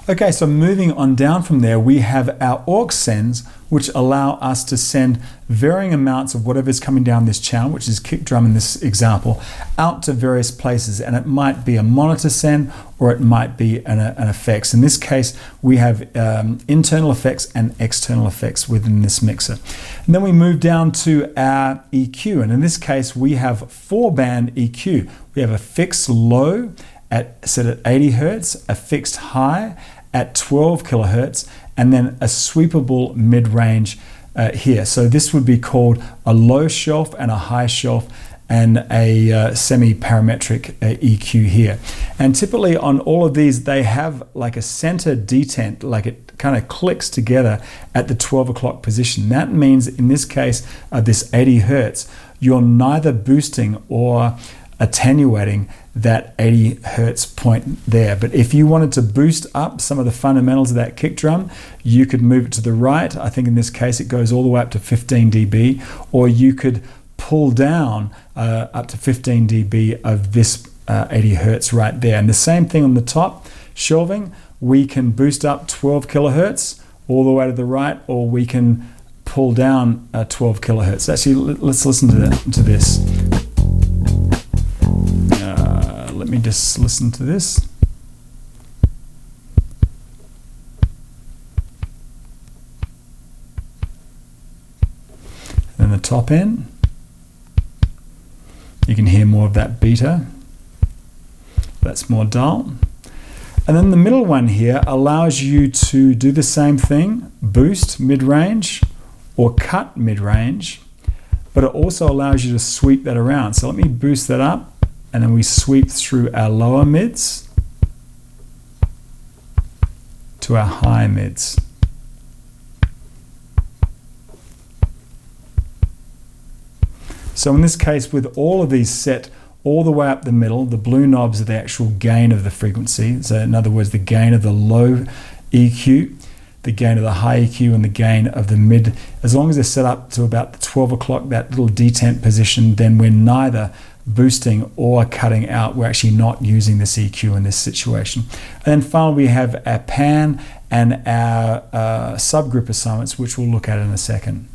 Okay, so moving on down from there, we have our aux sends, which allow us to send varying amounts of whatever's coming down this channel, which is kick drum in this example, out to various places. And it might be a monitor send, or it might be an effects. In this case, we have internal effects and external effects within this mixer. And then we move down to our EQ. And in this case, we have 4-band EQ. We have a fixed low set at 80 Hertz, a fixed high at 12 kilohertz, and then a sweepable mid-range here. So this would be called a low shelf and a high shelf, and a semi-parametric EQ here. And typically on all of these, they have like a center detent, like it kind of clicks together at the 12 o'clock position. That means in this case of this 80 Hertz, you're neither boosting or attenuating that 80 Hertz point there. But if you wanted to boost up some of the fundamentals of that kick drum, you could move it to the right. I think in this case it goes all the way up to 15 dB, or you could pull down up to 15 dB of this 80 Hertz right there. And the same thing on the top shelving, we can boost up 12 kilohertz all the way to the right, or we can pull down 12 kilohertz. Actually, let's listen to this. Let me just listen to this. And then the top end, you can hear more of that beta. That's more dull. And then the middle one here allows you to do the same thing, boost mid-range or cut mid-range, but it also allows you to sweep that around. So let me boost that up, and then we sweep through our lower mids to our high mids. So in this case, with all of these set all the way up the middle, the blue knobs are the actual gain of the frequency. So in other words, the gain of the low EQ, the gain of the high EQ, and the gain of the mid. As long as they're set up to about the 12 o'clock, that little detent position, then we're neither boosting or cutting out. We're actually not using this EQ in this situation. And then finally, we have our pan and our subgroup assignments, which we'll look at in a second.